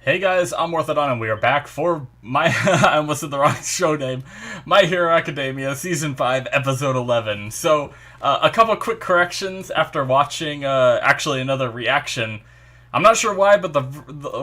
Hey guys, I'm Morthadon and we are back for my I almost said the wrong show name. My Hero Academia Season 5 Episode 11. So, a couple quick corrections after watching actually another reaction. I'm not sure why, but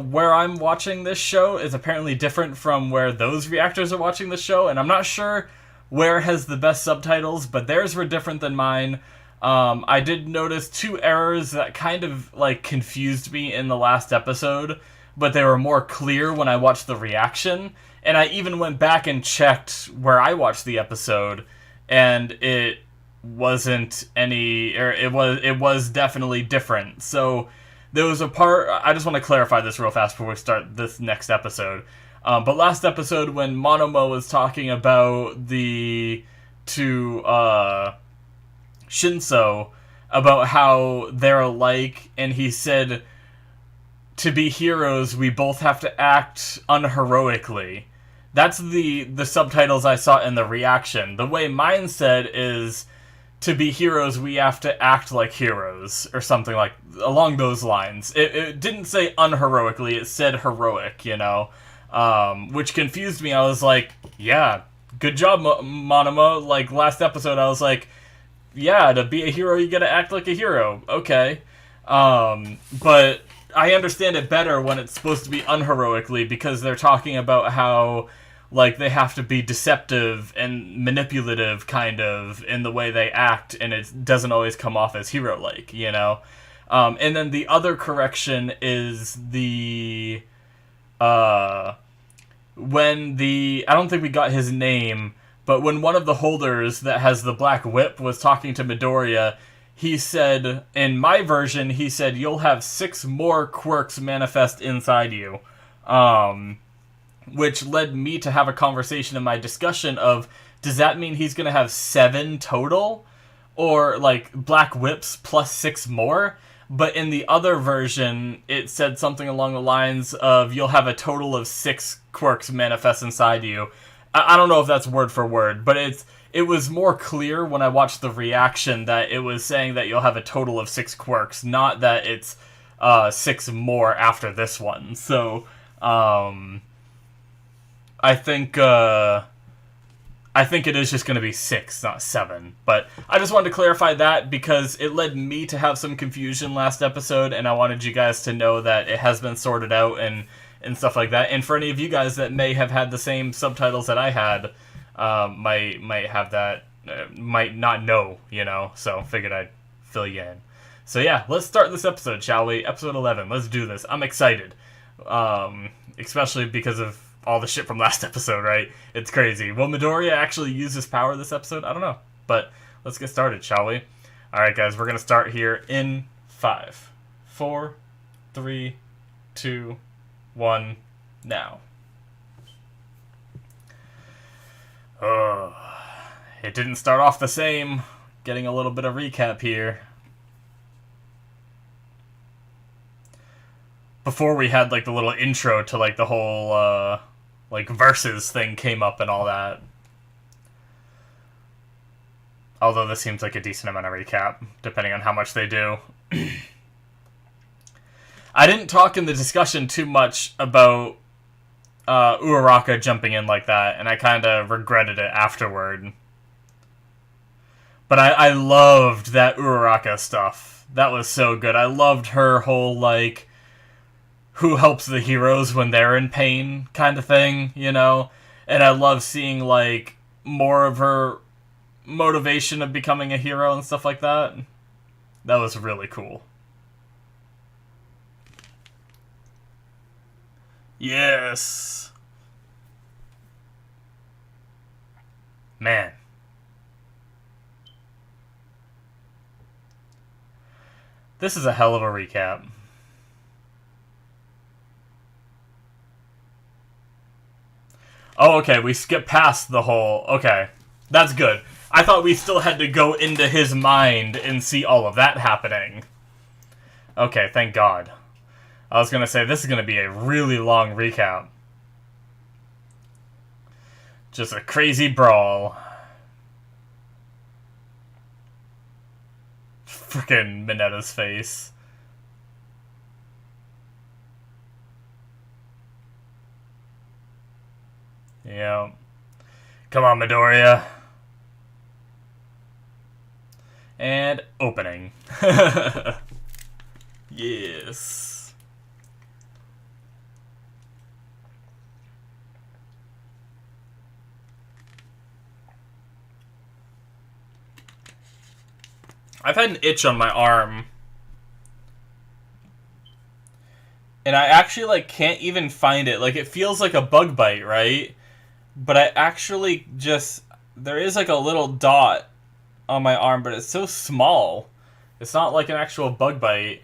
where I'm watching this show is apparently different from where those reactors are watching the show, and I'm not sure where has the best subtitles, but theirs were different than mine. I did notice two errors that kind of like confused me in the last episode, but they were more clear when I watched the reaction. And I even went back and checked where I watched the episode, and it wasn't any, or it was definitely different. So there was a part. I just want to clarify this real fast before we start this next episode. But last episode, when Monomo was talking about the to Shinso about how they're alike, and he said, to be heroes, we both have to act unheroically. That's the subtitles I saw in the reaction. The way mine said is, to be heroes, we have to act like heroes, or something like along those lines. It didn't say unheroically; it said heroic. Which confused me. I was like, "Yeah, good job, Monoma." Like last episode, I was like, "Yeah, to be a hero, you gotta act like a hero." Okay, but I understand it better when it's supposed to be unheroically, because they're talking about how like they have to be deceptive and manipulative kind of in the way they act, and it doesn't always come off as hero-like. And then the other correction is when I don't think we got his name, but when one of the holders that has the black whip was talking to Midoriya, he said, in my version, he said, you'll have 6 more quirks manifest inside you. Which led me to have a conversation in my discussion of, does that mean he's going to have 7 total? Or, like, black whips plus 6 more? But in the other version, it said something along the lines of, you'll have a total of 6 quirks manifest inside you. I don't know if that's word for word, but it was more clear when I watched the reaction that it was saying that you'll have a total of 6 quirks, not that it's 6 more after this one. So, I think it is just going to be 6, not 7. But I just wanted to clarify that because it led me to have some confusion last episode, and I wanted you guys to know that it has been sorted out and stuff like that. And for any of you guys that may have had the same subtitles that I had, might have that, might not know, so figured I'd fill you in. So yeah, let's start this episode, shall we? Episode 11, let's do this. I'm excited. Especially because of all the shit from last episode, right? It's crazy. Will Midoriya actually use his power this episode? I don't know. But let's get started, shall we? Alright guys, we're going to start here in 5, 4, 3, 2, 1, now. It didn't start off the same. Getting a little bit of recap here. Before we had like the little intro to like the whole like versus thing came up and all that. Although this seems like a decent amount of recap, depending on how much they do. I didn't talk in the discussion too much about Uraraka jumping in like that, and I kind of regretted it afterward. But I loved that Uraraka stuff. That was so good. I loved her whole, like, who helps the heroes when they're in pain kind of thing, And I love seeing, like, more of her motivation of becoming a hero and stuff like that. That was really cool. Yes! Man. This is a hell of a recap. Oh, okay, we skipped past the whole... Okay, that's good. I thought we still had to go into his mind and see all of that happening. Okay, thank God. I was gonna say, this is gonna be a really long recap. Just a crazy brawl. Frickin' Minetta's face. Yeah. Come on, Midoriya. And opening. Yes. I've had an itch on my arm. And I actually, like, can't even find it. Like, it feels like a bug bite, right? But I actually just... There is, like, a little dot on my arm, but it's so small. It's not like an actual bug bite.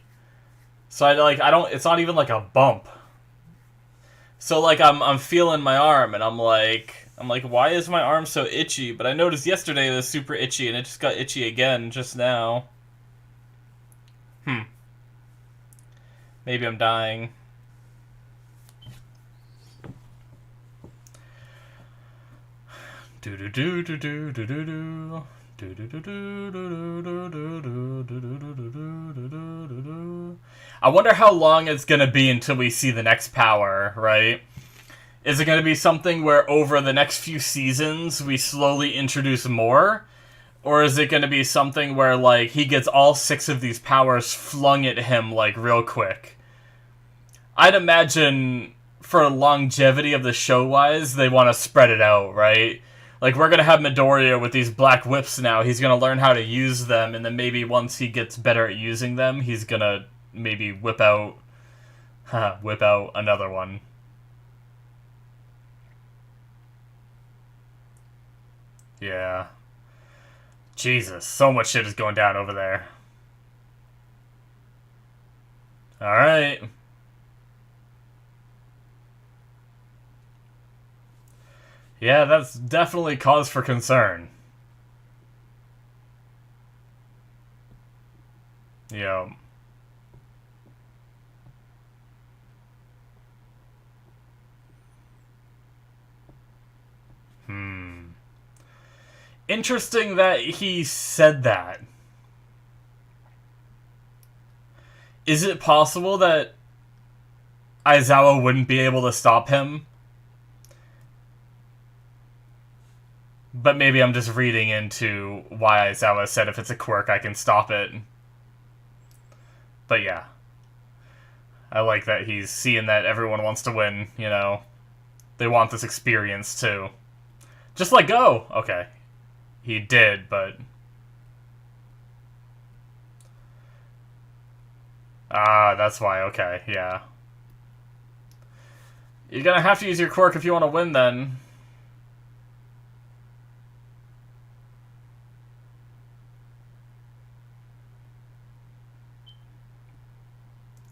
So I don't... It's not even, like, a bump. So, like, I'm feeling my arm, and I'm like, why is my arm so itchy? But I noticed yesterday it was super itchy, and it just got itchy again just now. Maybe I'm dying. I wonder how long it's gonna be until we see the next power, right? Is it gonna be something where over the next few seasons we slowly introduce more? Or is it gonna be something where, like, he gets all 6 of these powers flung at him, like, real quick? I'd imagine for longevity of the show-wise, they want to spread it out, right? Like, we're going to have Midoriya with these black whips now. He's going to learn how to use them, and then maybe once he gets better at using them, he's going to maybe whip out another one. Yeah. Jesus, so much shit is going down over there. Alright. Yeah, that's definitely cause for concern. Yeah. Interesting that he said that. Is it possible that Aizawa wouldn't be able to stop him? But maybe I'm just reading into why Aizawa said if it's a quirk, I can stop it. But yeah. I like that he's seeing that everyone wants to win, you know. They want this experience, too. Just let go! Okay. He did, but... Ah, that's why, okay, yeah. You're gonna have to use your quirk if you want to win, then.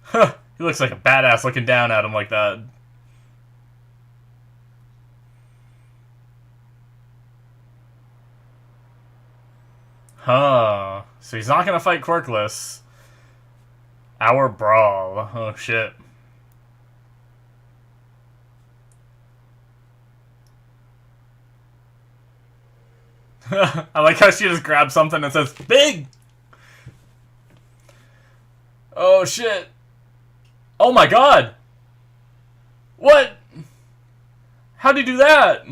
Huh, he looks like a badass looking down at him like that. Huh. So he's not gonna fight quirkless. Our brawl. Oh, shit. I like how she just grabs something and says, "Big!" Oh, shit. Oh my god! What? How'd he do that?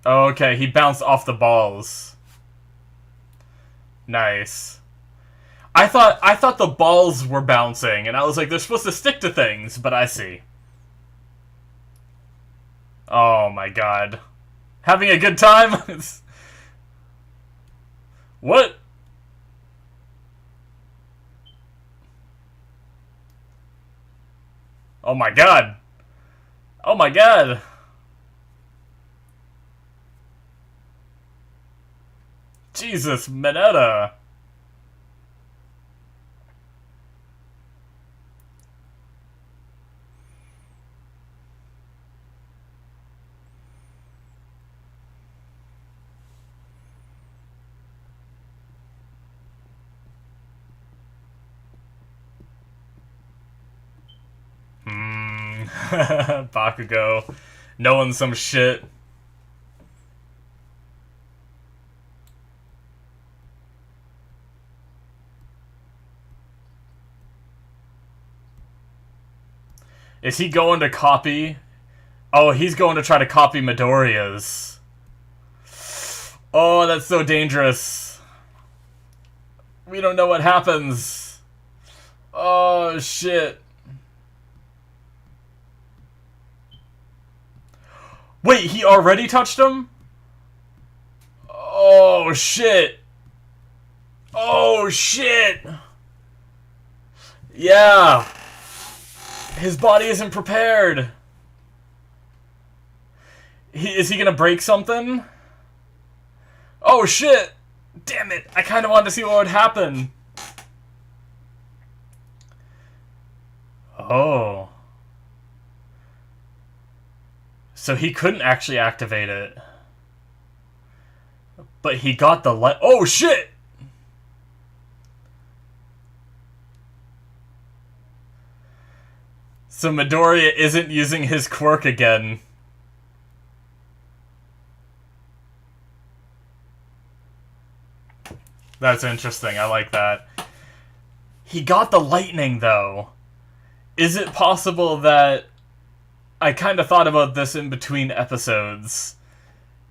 Oh, okay, he bounced off the balls. Nice. I thought the balls were bouncing, and I was like, they're supposed to stick to things, but I see. Oh my god. Having a good time? What? Oh my god. Oh my god. Jesus, Mineta. Bakugo. Knowing some shit. Is he going to copy? Oh, he's going to try to copy Midoriya's. Oh, that's so dangerous. We don't know what happens. Oh, shit. Wait, he already touched him? Oh, shit. Oh, shit. Yeah. His body isn't prepared. Is he gonna break something? Oh, shit. Damn it. I kind of wanted to see what would happen. Oh. So he couldn't actually activate it. But he got the light. Oh, shit! So Midoriya isn't using his quirk again. That's interesting. I like that. He got the lightning, though. Is it possible that... I kind of thought about this in between episodes.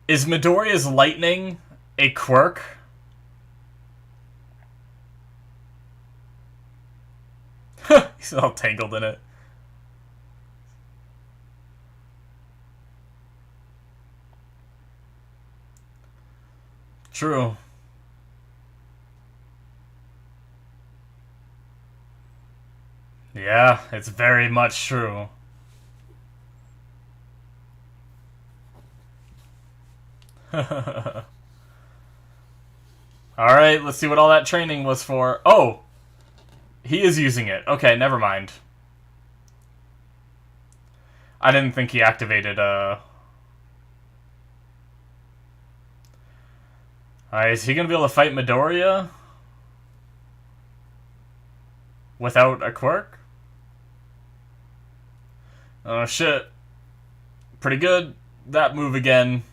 Is Midoriya's lightning a quirk? He's all tangled in it. True. Yeah, it's very much true. Alright, let's see what all that training was for. Oh! He is using it. Okay, never mind. I didn't think he activated, Alright, is he gonna be able to fight Midoriya? Without a quirk? Oh, shit. Pretty good. That move again.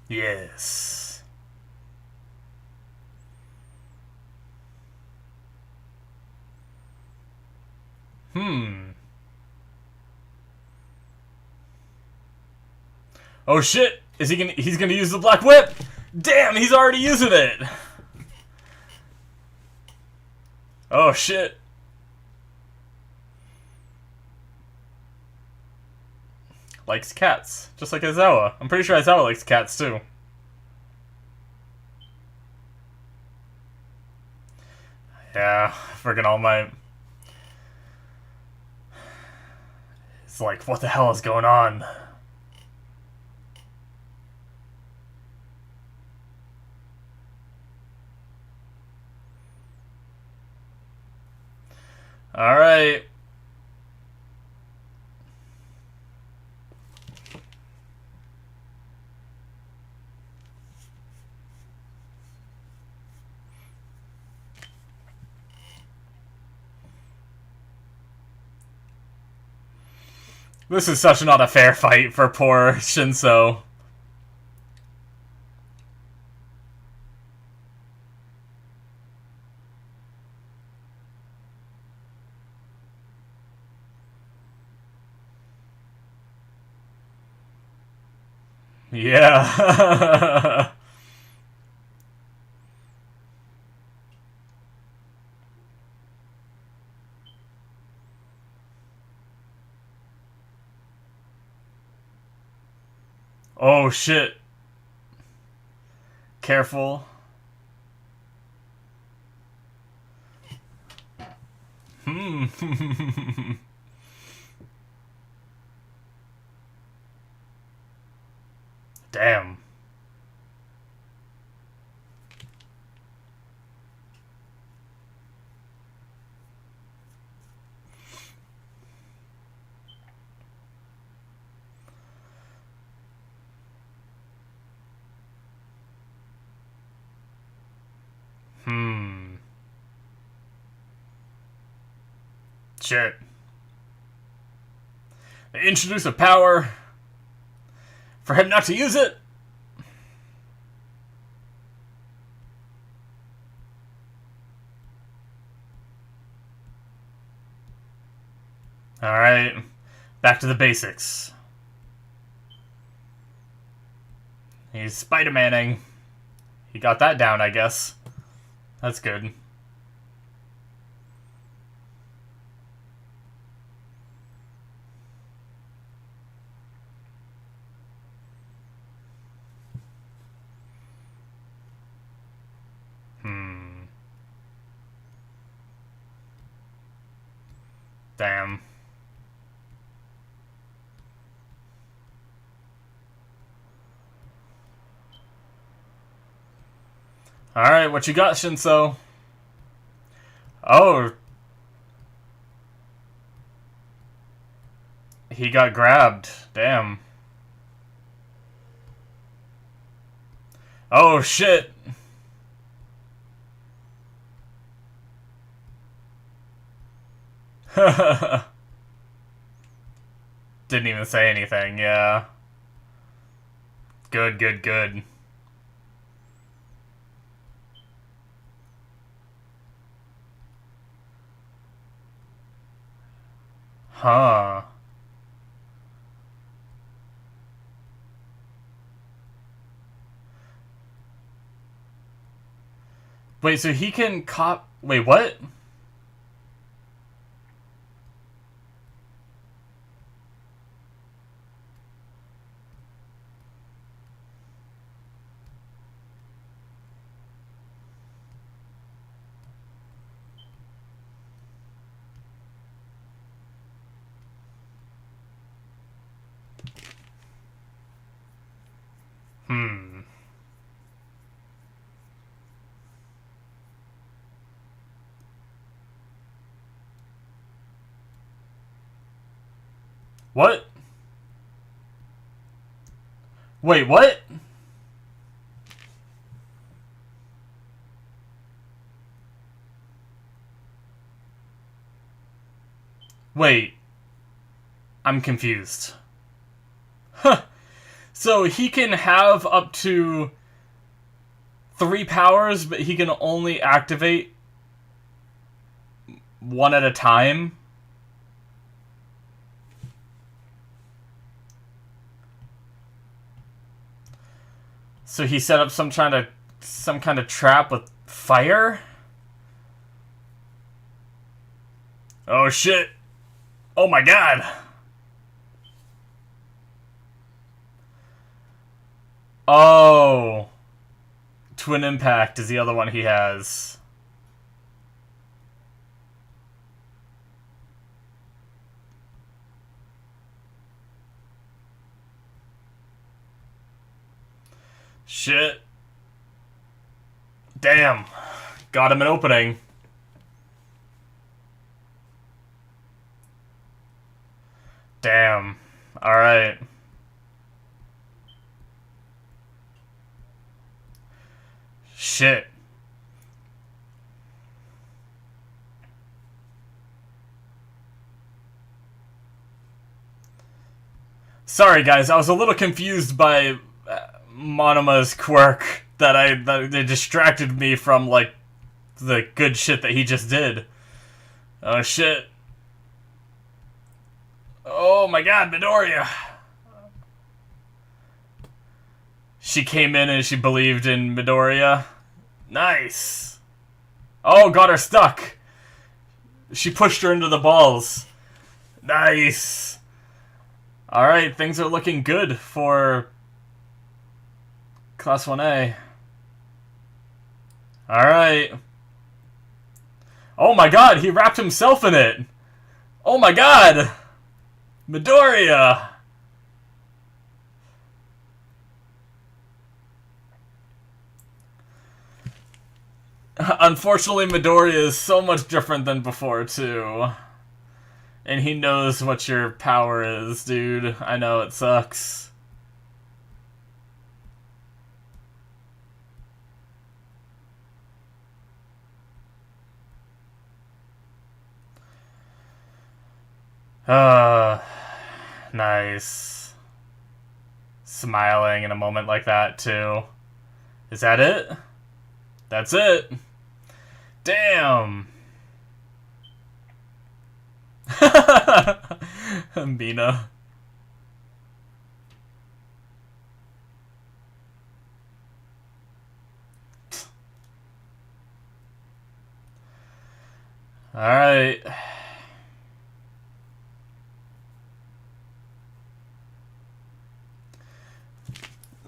Yes. Oh shit! He's gonna use the Black Whip! Damn, he's already using it! Oh shit. Likes cats. Just like Aizawa. I'm pretty sure Aizawa likes cats too. Yeah, friggin' All Might. It's like, what the hell is going on? Alright. This is such not a fair fight for poor Shinso. Yeah. Oh shit. Careful. Damn. Shit. They introduce a power for him not to use it. Alright. Back to the basics. He's Spider-Manning. He got that down, I guess. That's good. Damn. Alright, what you got, Shinso? Oh. He got grabbed. Damn. Oh, shit. Didn't even say anything, yeah. Good, good, good. Huh. Wait, so he can cop... Wait, what? What? Wait, what? Wait. I'm confused. Huh. So he can have up to 3 powers, but he can only activate one at a time? So he set up some kind of trap with fire? Oh shit. Oh my god. Oh. Twin Impact is the other one he has. Shit. Damn. Got him an opening. Damn. Alright. Shit. Sorry guys, I was a little confused by Monoma's quirk that it distracted me from like the good shit that he just did. Oh shit. Oh my god, Midoriya. She came in and she believed in Midoriya. Nice. Oh, got her stuck. She pushed her into the balls. Nice. Alright, things are looking good for Class 1A. Alright. Oh my god, he wrapped himself in it. Oh my god. Midoriya. Unfortunately, Midoriya is so much different than before, too. And he knows what your power is, dude. I know, it sucks. Nice. Smiling in a moment like that, too. Is that it? That's it. Damn. Mina. Alright.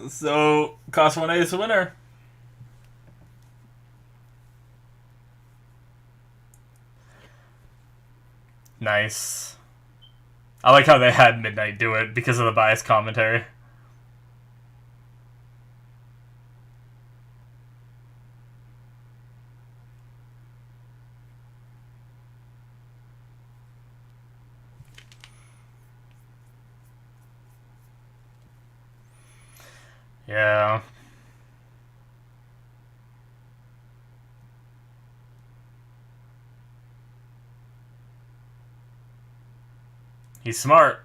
So, Class 1A is the winner. Nice. I like how they had Midnight do it because of the biased commentary. Yeah. He's smart.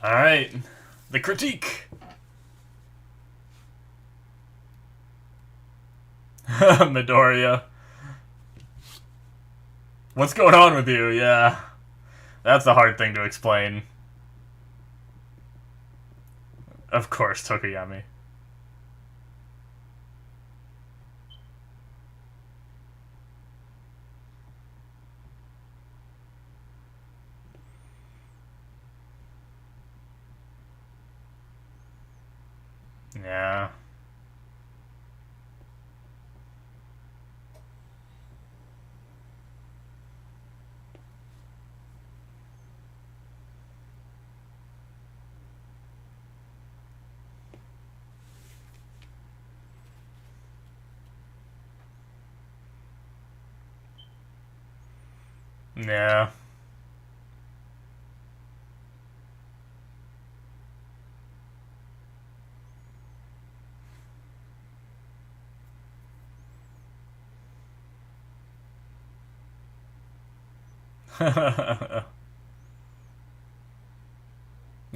Alright. The critique. Midoriya. What's going on with you? Yeah. That's a hard thing to explain. Of course, Tokoyami. Yeah. Yeah.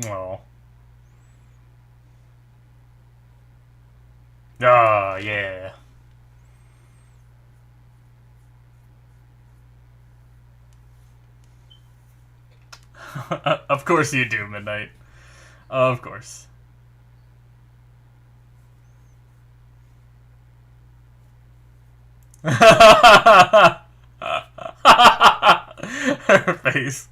Oh. Oh, yeah. Of course you do, Midnight. Of course. Her face.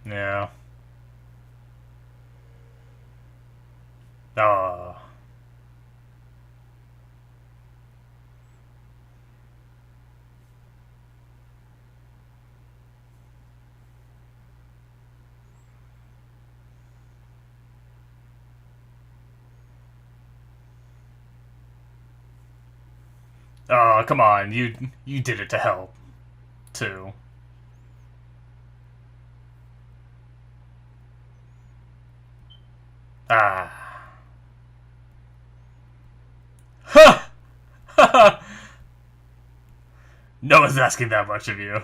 Yeah. Oh. Oh, come on. You did it to help, too. Ah. Ha! No one's asking that much of you.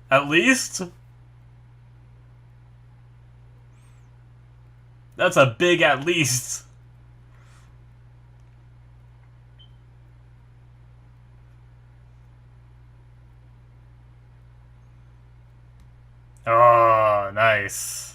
At least? That's a big at least. Oh, nice.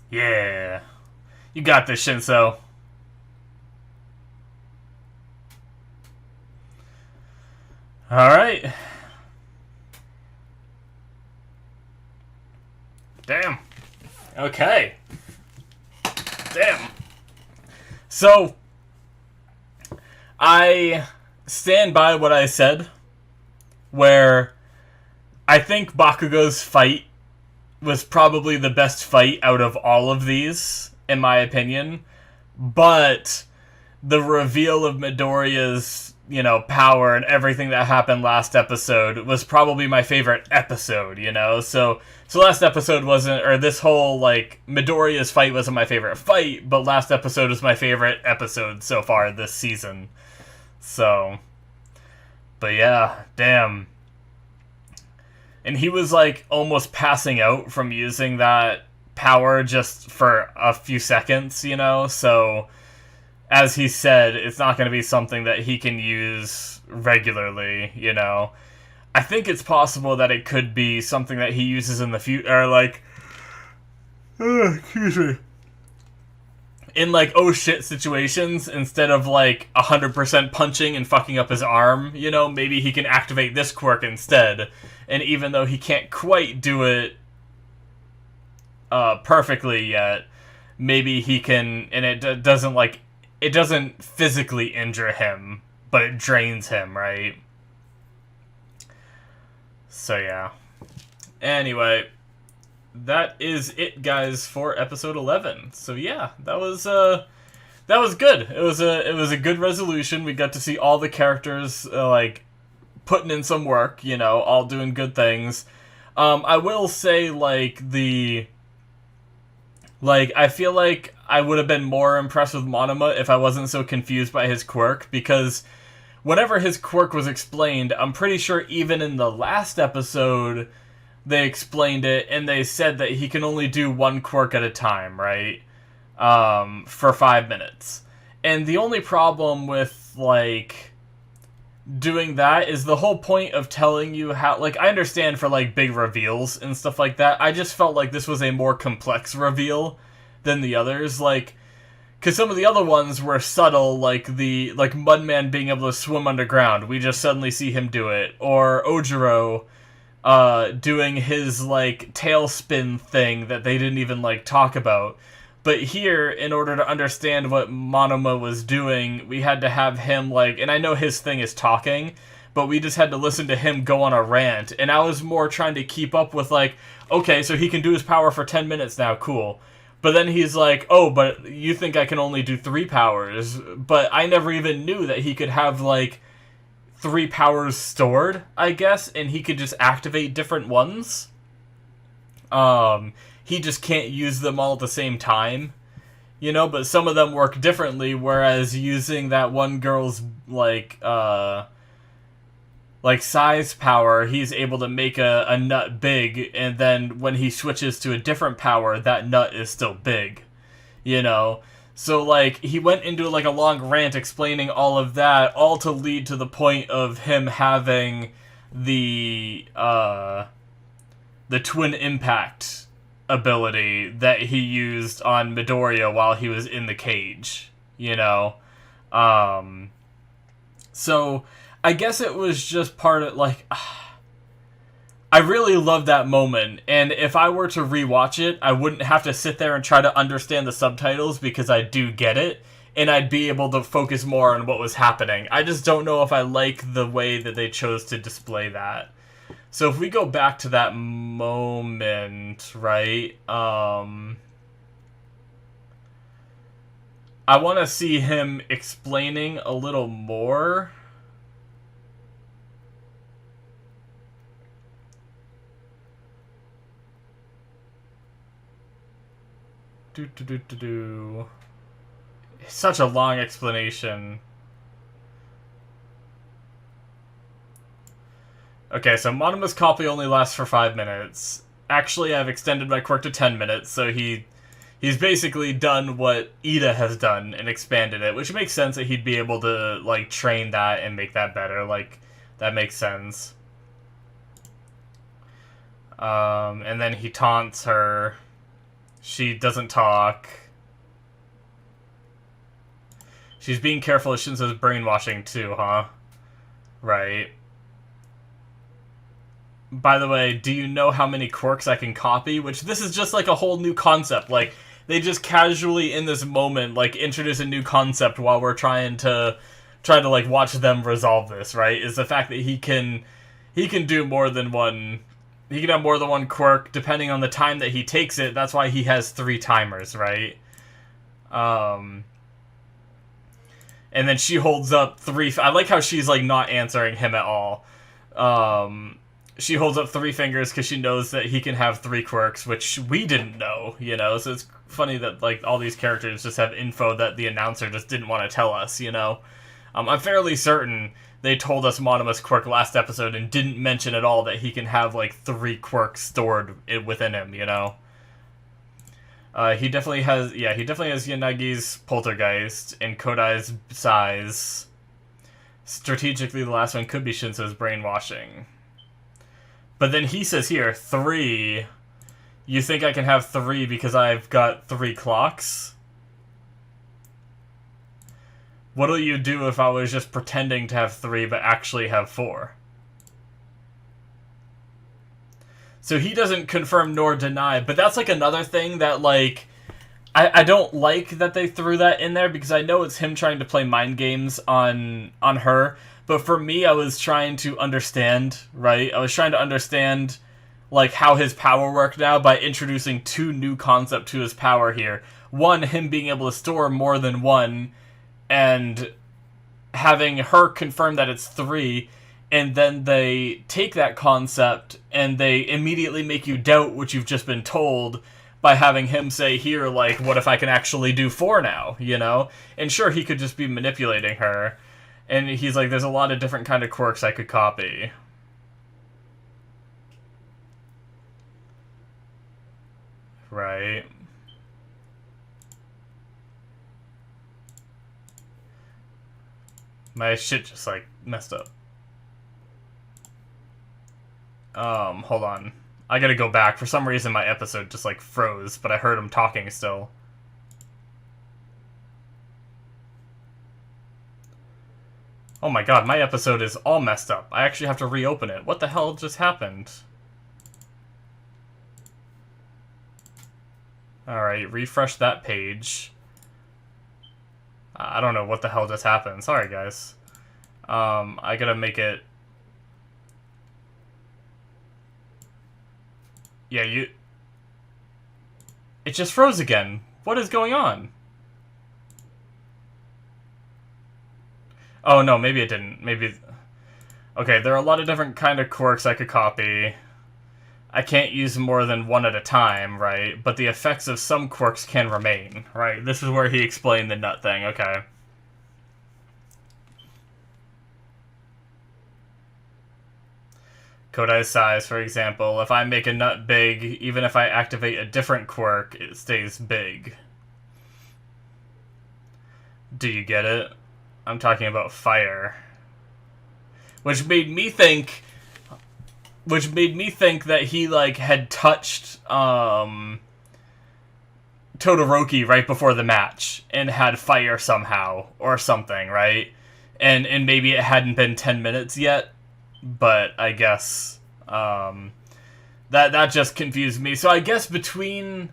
Yeah. You got this, Shinso. Alright. Damn. Okay. Damn. So, I stand by what I said, where I think Bakugo's fight was probably the best fight out of all of these, in my opinion. But the reveal of Midoriya's, power and everything that happened last episode was probably my favorite episode, So last episode wasn't, or this whole, Midoriya's fight wasn't my favorite fight, but last episode was my favorite episode so far this season. So, but yeah, damn. And he was, almost passing out from using that power just for a few seconds, So, as he said, it's not going to be something that he can use regularly, I think it's possible that it could be something that he uses in the future, excuse me. In, oh shit situations, instead of, 100% punching and fucking up his arm, maybe he can activate this quirk instead. And even though he can't quite do it perfectly yet, maybe he can, and it doesn't physically injure him, but it drains him, right? So yeah. Anyway, that is it, guys, for episode 11. So yeah, that was good. It was a good resolution. We got to see all the characters putting in some work, all doing good things. I will say I feel like I would have been more impressed with Monoma if I wasn't so confused by his quirk, because whenever his quirk was explained, I'm pretty sure even in the last episode they explained it, and they said that he can only do one quirk at a time, right? For 5 minutes. And the only problem with, doing that is the whole point of telling you how, I understand for, big reveals and stuff like that. I just felt like this was a more complex reveal than the others, because some of the other ones were subtle, like Mudman being able to swim underground. We just suddenly see him do it. Or Ojiro doing his, tailspin thing that they didn't even, talk about. But here, in order to understand what Monoma was doing, we had to have him, and I know his thing is talking, but we just had to listen to him go on a rant. And I was more trying to keep up with, okay, so he can do his power for 10 minutes now, cool. But then he's oh, but you think I can only do 3 powers. But I never even knew that he could have, 3 powers stored, I guess, and he could just activate different ones. He just can't use them all at the same time, but some of them work differently, whereas using that one girl's, size power, he's able to make a nut big, and then when he switches to a different power, that nut is still big, So, he went into, a long rant explaining all of that, all to lead to the point of him having the twin impact ability that he used on Midoriya while he was in the cage, So, I guess it was just part of, I really loved that moment, and if I were to rewatch it, I wouldn't have to sit there and try to understand the subtitles, because I do get it, and I'd be able to focus more on what was happening. I just don't know if I like the way that they chose to display that. So if we go back to that moment, right, I want to see him explaining a little more. Such a long explanation. Okay, so Monoma's copy only lasts for 5 minutes. Actually, I've extended my quirk to 10 minutes, so he's basically done what Ida has done and expanded it, which makes sense that he'd be able to, train that and make that better. That makes sense. And then he taunts her. She doesn't talk. She's being careful. Shinso's brainwashing too, huh? Right. By the way, do you know how many quirks I can copy? Which, this is just a whole new concept. they just casually in this moment like introduce a new concept while we're trying to like watch them resolve this, right? Is the fact that he can do more than one. He can have more than one quirk depending on the time that he takes it. That's why he has 3 timers, right? And then she holds up 3. I like how she's like not answering him at all. She holds up 3 fingers because she knows that he can have 3 quirks, which we didn't know, you know. So it's funny that like all these characters just have info that the announcer just didn't want to tell us, you know. I'm fairly certain they told us Monoma's quirk last episode and didn't mention at all that he can have like 3 quirks stored within him, you know. He definitely has Yanagi's Poltergeist and Kodai's Size. Strategically, the last one could be Shinso's Brainwashing. But then he says here, 3. You think I can have 3 because I've got 3 clocks? What'll you do if I was just pretending to have 3 but actually have 4? So he doesn't confirm nor deny, but that's like another thing that like I don't like that they threw that in there because I know it's him trying to play mind games on her, but for me I was trying to understand, right? I was trying to understand like how his power worked now by introducing 2 new concepts to his power here. One, him being able to store more than 1 and having her confirm that it's 3. And then they take that concept and they immediately make you doubt what you've just been told by having him say here, like, what if I can actually do 4 now, you know? And sure, he could just be manipulating her. And he's like, there's a lot of different kind of quirks I could copy. Right. My shit just, like, messed up. Hold on. I gotta go back. For some reason, my episode just, like, froze, but I heard him talking still. Oh my god, my episode is all messed up. I actually have to reopen it. What the hell just happened? Alright, refresh that page. I don't know what the hell just happened. Sorry, guys. I gotta make it... Yeah, It just froze again. What is going on? Oh, no, maybe it didn't. Maybe... Okay, there are a lot of different kind of quirks I could copy. I can't use more than 1 at a time, right? But the effects of some quirks can remain, right? This is where he explained the nut thing, okay. Kodai's Size, for example. If I make a nut big, even if I activate a different quirk, it stays big. Do you get it? I'm talking about fire. Which made me think that he, like, had touched, Todoroki right before the match and had fire somehow or something, right? And maybe it hadn't been 10 minutes yet, but I guess that just confused me. So I guess between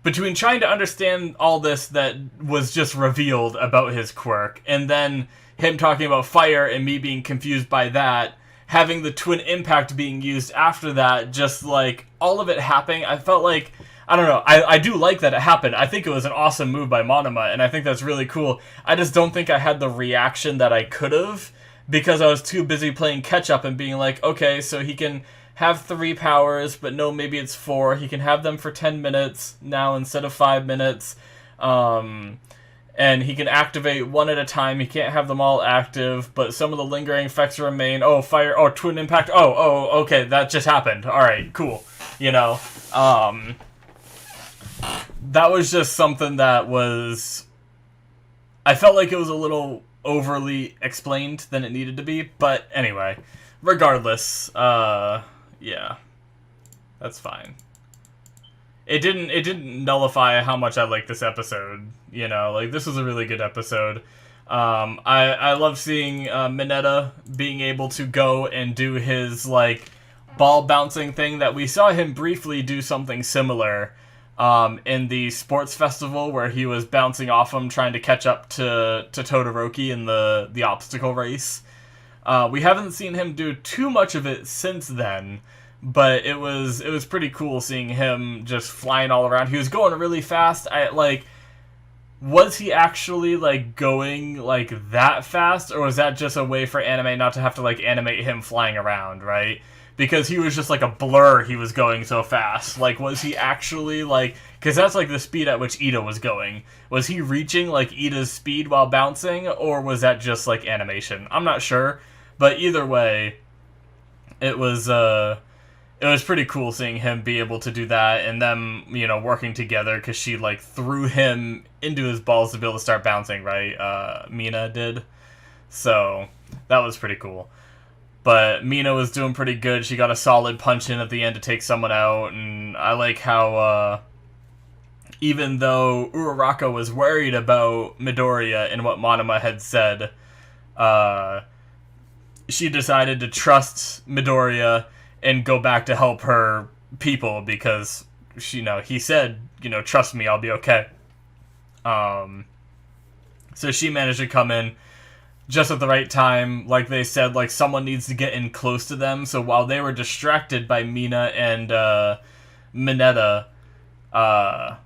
trying to understand all this that was just revealed about his quirk and then him talking about fire and me being confused by that, having the twin impact being used after that, just like all of it happening, I felt like, I don't know, I do like that it happened. I think it was an awesome move by Monoma, and I think that's really cool. I just don't think I had the reaction that I could have, because I was too busy playing catch-up and being like, okay, so he can have 3 powers, but no, maybe it's 4. He can have them for 10 minutes now instead of 5 minutes. And he can activate 1 at a time. He can't have them all active, but some of the lingering effects remain. Oh, fire. Oh, twin impact. Oh, okay, that just happened. All right, cool. You know, that was just something that was... I felt like it was a little overly explained than it needed to be, but anyway, regardless, yeah, that's fine. It didn't nullify how much I like this episode, you know, like, this was a really good episode. I love seeing, Mineta being able to go and do his, like, ball bouncing thing that we saw him briefly do something similar, in the sports festival where he was bouncing off him trying to catch up to Todoroki in the obstacle race. We haven't seen him do too much of it since then, but it was pretty cool seeing him just flying all around. He was going really fast. Was he actually like going like that fast, or was that just a way for anime not to have to like animate him flying around, right? Because he was just like a blur, he was going so fast. Like, was he actually like, because that's like the speed at which Ida was going. Was he reaching like Ida's speed while bouncing, or was that just like animation? I'm not sure, but either way, it was pretty cool seeing him be able to do that, and them, working together, because she, like, threw him into his balls to be able to start bouncing, right? Mina did. So, that was pretty cool. But Mina was doing pretty good. She got a solid punch in at the end to take someone out, and I like how, even though Uraraka was worried about Midoriya and what Monoma had said, she decided to trust Midoriya and go back to help her people because, he said, trust me, I'll be okay. So she managed to come in just at the right time. Like they said, like someone needs to get in close to them. So while they were distracted by Mina and Mineta, Uraraka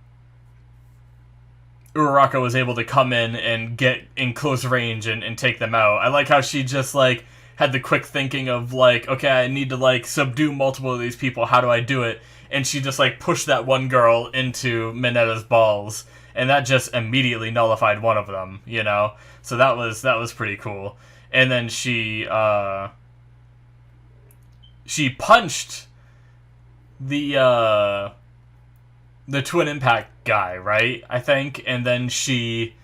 was able to come in and get in close range and take them out. I like how she just like had the quick thinking of like, okay, I need to like subdue multiple of these people. How do I do it? And she just like pushed that one girl into Mineta's balls, and that just immediately nullified one of them. So that was pretty cool. And then she punched the Twin Impact guy, right? I think, and then she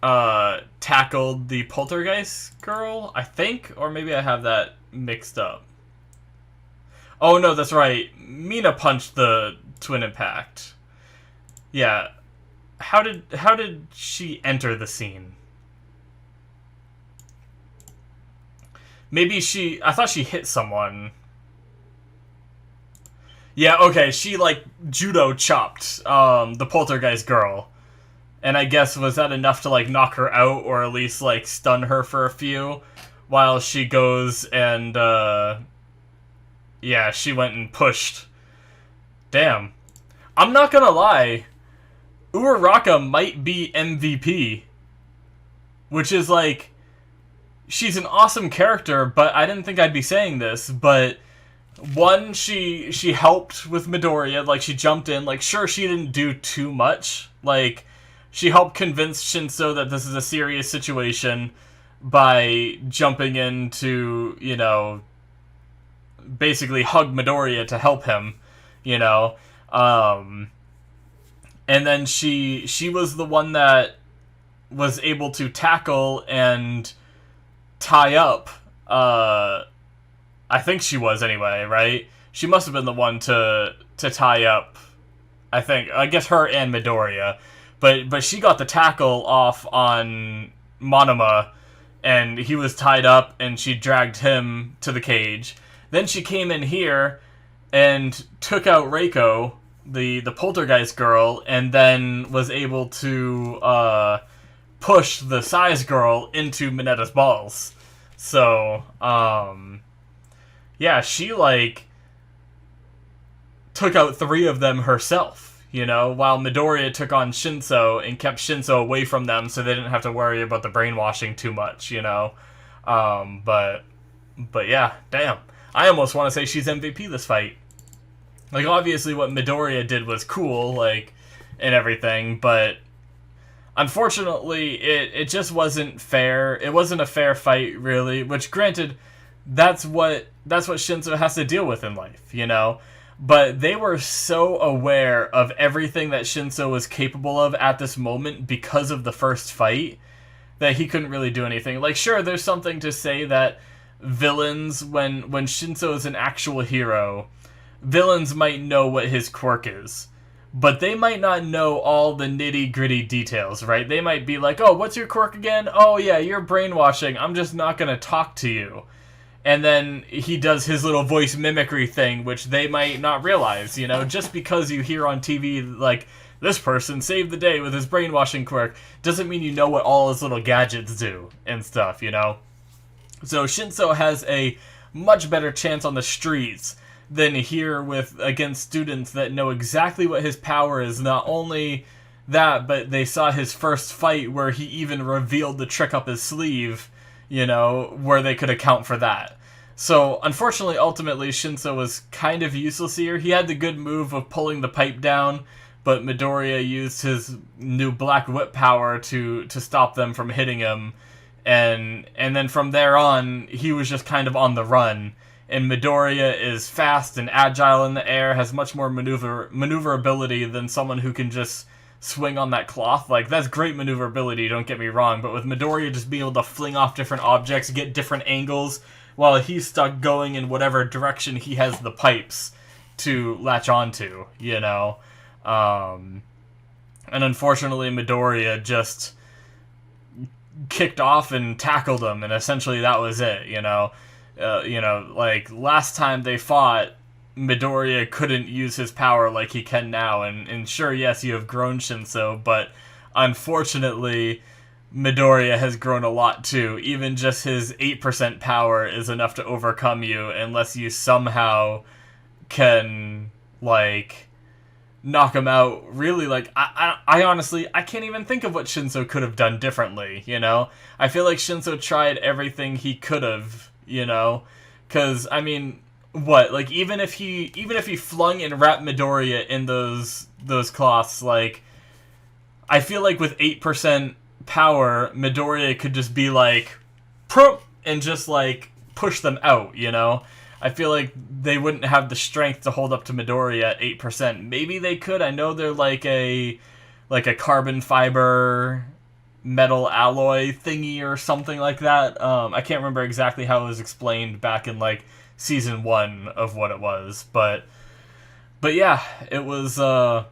tackled the Poltergeist girl, I think, or maybe I have that mixed up. Oh no, that's right. Mina punched the Twin Impact. Yeah. How did she enter the scene? Maybe I thought she hit someone. Yeah, okay, she like judo chopped the Poltergeist girl. And I guess, was that enough to, like, knock her out, or at least, like, stun her for a few, while she goes and, yeah, she went and pushed. Damn. I'm not gonna lie, Uraraka might be MVP. Which is, like, she's an awesome character, but I didn't think I'd be saying this, but one, she helped with Midoriya, like, she jumped in, like, sure, she didn't do too much, like, she helped convince Shinso that this is a serious situation by jumping in to, basically hug Midoriya to help him, and then she was the one that was able to tackle and tie up, I think she was anyway, right? She must have been the one to tie up, I guess her and Midoriya. But she got the tackle off on Monoma, and he was tied up, and she dragged him to the cage. Then she came in here and took out Reiko, the Poltergeist girl, and then was able to push the Size girl into Mineta's balls. So, yeah, she, like, took out 3 of them herself. While Midoriya took on Shinso and kept Shinso away from them so they didn't have to worry about the brainwashing too much, But yeah, damn. I almost want to say she's MVP this fight. Like, obviously what Midoriya did was cool, like, and everything, but unfortunately it just wasn't fair. It wasn't a fair fight, really, which, granted, that's what Shinso has to deal with in life, But they were so aware of everything that Shinso was capable of at this moment because of the first fight that he couldn't really do anything. Like, sure, there's something to say that villains, when Shinso is an actual hero, villains might know what his quirk is. But they might not know all the nitty-gritty details, right? They might be like, oh, what's your quirk again? Oh, yeah, you're brainwashing. I'm just not going to talk to you. And then he does his little voice mimicry thing, which they might not realize, just because you hear on TV, like, this person saved the day with his brainwashing quirk, doesn't mean you know what all his little gadgets do and stuff. So Shinso has a much better chance on the streets than here against students that know exactly what his power is. Not only that, but they saw his first fight where he even revealed the trick up his sleeve, where they could account for that. So, unfortunately, ultimately, Shinso was kind of useless here. He had the good move of pulling the pipe down, but Midoriya used his new Black Whip power to stop them from hitting him. And then from there on, he was just kind of on the run. And Midoriya is fast and agile in the air, has much more maneuverability than someone who can just swing on that cloth. Like, that's great maneuverability, don't get me wrong, but with Midoriya just being able to fling off different objects, get different angles, while he's stuck going in whatever direction he has the pipes to latch onto, And unfortunately, Midoriya just kicked off and tackled him, and essentially that was it, like, last time they fought, Midoriya couldn't use his power like he can now, and sure, yes, you have grown, Shinso, but unfortunately, Midoriya has grown a lot too. Even just his 8% power is enough to overcome you, unless you somehow can, like, knock him out. Really, like, I honestly, I can't even think of what Shinso could have done differently, I feel like Shinso tried everything he could have, because, I mean, what, like, even if he flung and wrapped Midoriya in those cloths, like, I feel like with 8% power, Midoriya could just be like, Prompt! And just, like, push them out, I feel like they wouldn't have the strength to hold up to Midoriya at 8%. Maybe they could. I know they're like a carbon fiber metal alloy thingy or something like that. I can't remember exactly how it was explained back in, like, season 1 of what it was, but yeah, it was, I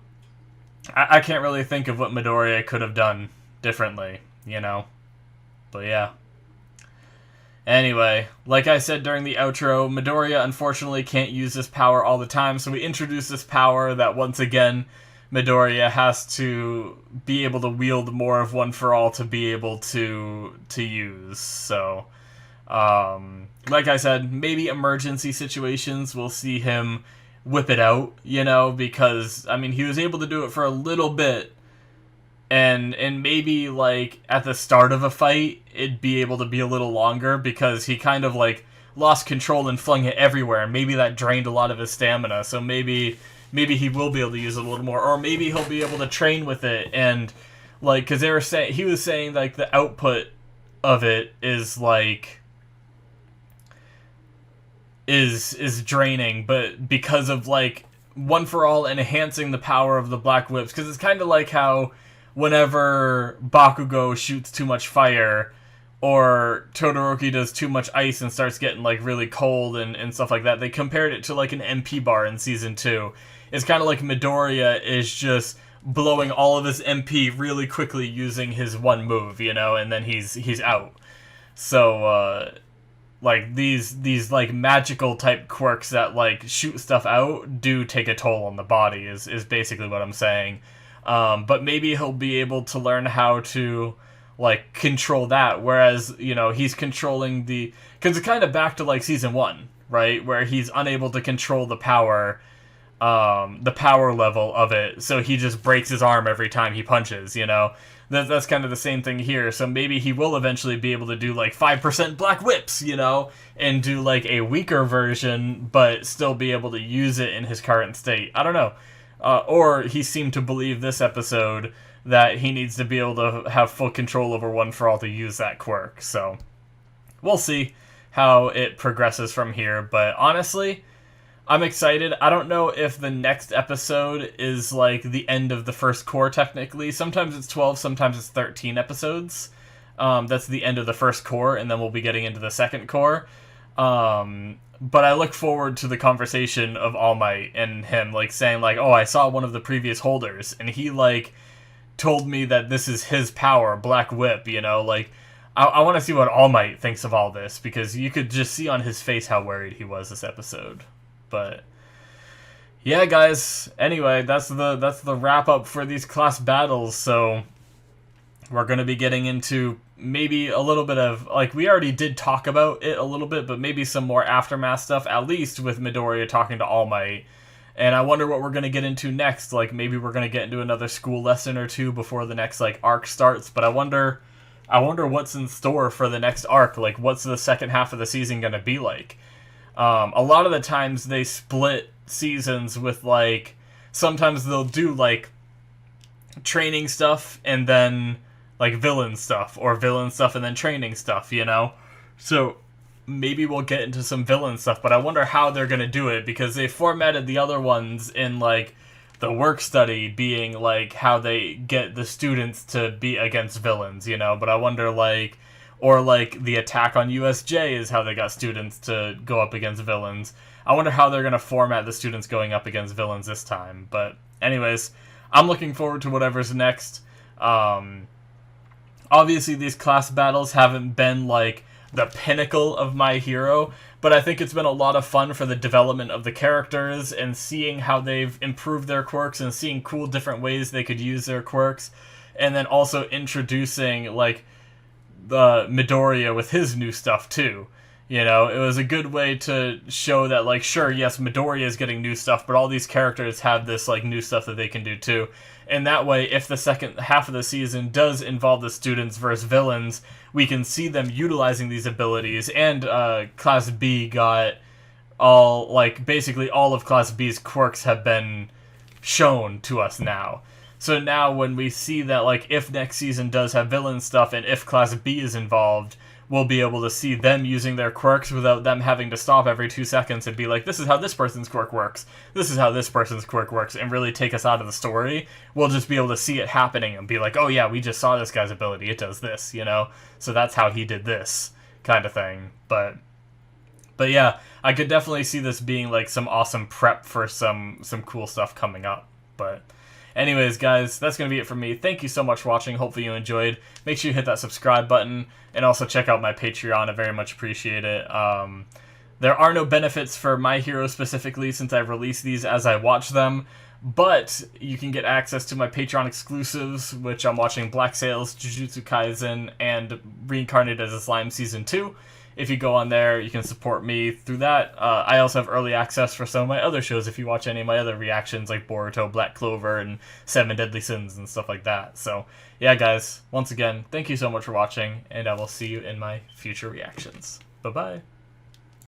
can't really think of what Midoriya could have done differently, but yeah. Anyway, like I said during the outro, Midoriya unfortunately can't use this power all the time, so we introduce this power that once again, Midoriya has to be able to wield more of One For All to be able to use, so, like I said, maybe emergency situations we'll see him whip it out, because, I mean, he was able to do it for a little bit, and maybe, like, at the start of a fight, it'd be able to be a little longer, because he kind of, like, lost control and flung it everywhere, and maybe that drained a lot of his stamina, so maybe he will be able to use it a little more, or maybe he'll be able to train with it, and, like, because he was saying, like, the output of it is, like, is draining, but because of, like, One For All enhancing the power of the Black Whips, because it's kind of like how whenever Bakugo shoots too much fire, or Todoroki does too much ice and starts getting, like, really cold and stuff like that, they compared it to, like, an MP bar in Season 2. It's kind of like Midoriya is just blowing all of his MP really quickly using his one move, and then he's out. So, like, these like, magical type quirks that, like, shoot stuff out do take a toll on the body, is basically what I'm saying. But maybe he'll be able to learn how to, like, control that, whereas, he's controlling because it's kind of back to, like, Season 1, right, where he's unable to control the power level of it, so he just breaks his arm every time he punches, That's kind of the same thing here, so maybe he will eventually be able to do, like, 5% Black Whips, and do, like, a weaker version, but still be able to use it in his current state. I don't know. Or he seemed to believe this episode that he needs to be able to have full control over One For All to use that quirk, so we'll see how it progresses from here, but honestly, I'm excited. I don't know if the next episode is, like, the end of the first core, technically. Sometimes it's 12, sometimes it's 13 episodes. That's the end of the first core, and then we'll be getting into the second core. But I look forward to the conversation of All Might and him, like, saying, like, oh, I saw one of the previous holders, and he, like, told me that this is his power, Black Whip, like, I want to see what All Might thinks of all this, because you could just see on his face how worried he was this episode. But yeah, guys. Anyway, that's the wrap up for these class battles. So we're gonna be getting into maybe a little bit of, like, we already did talk about it a little bit, but maybe some more aftermath stuff, at least with Midoriya talking to All Might. And I wonder what we're gonna get into next. Like, maybe we're gonna get into another school lesson or two before the next, like, arc starts. But I wonder what's in store for the next arc. Like, what's the second half of the season gonna be like? A lot of the times they split seasons with, like, sometimes they'll do, like, training stuff and then, like, villain stuff, or villain stuff and then training stuff, you know? So maybe we'll get into some villain stuff, but I wonder how they're gonna do it, because they formatted the other ones in, like, the work study being, like, how they get the students to be against villains, you know? But I wonder, like, or, like, the attack on USJ is how they got students to go up against villains. I wonder how they're gonna format the students going up against villains this time. But anyways, I'm looking forward to whatever's next. Obviously, these class battles haven't been, like, the pinnacle of My Hero, but I think it's been a lot of fun for the development of the characters and seeing how they've improved their quirks and seeing cool different ways they could use their quirks, and then also introducing, like, the Midoriya with his new stuff too. You know, it was a good way to show that, like, sure, yes, Midoriya is getting new stuff, but all these characters have this, like, new stuff that they can do too. And that way, if the second half of the season does involve the students versus villains, we can see them utilizing these abilities. And Class B got all, like, basically all of Class B's quirks have been shown to us now. So now when we see that, like, if next season does have villain stuff and if Class B is involved, we'll be able to see them using their quirks without them having to stop every 2 seconds and be like, this is how this person's quirk works, this is how this person's quirk works, and really take us out of the story. We'll just be able to see it happening and be like, oh yeah, we just saw this guy's ability, it does this, you know? So that's how he did this, kind of thing. But yeah, I could definitely see this being, like, some awesome prep for some cool stuff coming up. But anyways, guys, that's going to be it for me. Thank you so much for watching. Hopefully you enjoyed. Make sure you hit that subscribe button, and also check out my Patreon. I very much appreciate it. There are no benefits for My Hero specifically, since I release these as I watch them, but you can get access to my Patreon exclusives, which I'm watching Black Sails, Jujutsu Kaisen, and Reincarnated as a Slime Season 2. If you go on there, you can support me through that. I also have early access for some of my other shows if you watch any of my other reactions, like Boruto, Black Clover, and Seven Deadly Sins and stuff like that. So, yeah, guys, once again, thank you so much for watching, and I will see you in my future reactions. Bye-bye.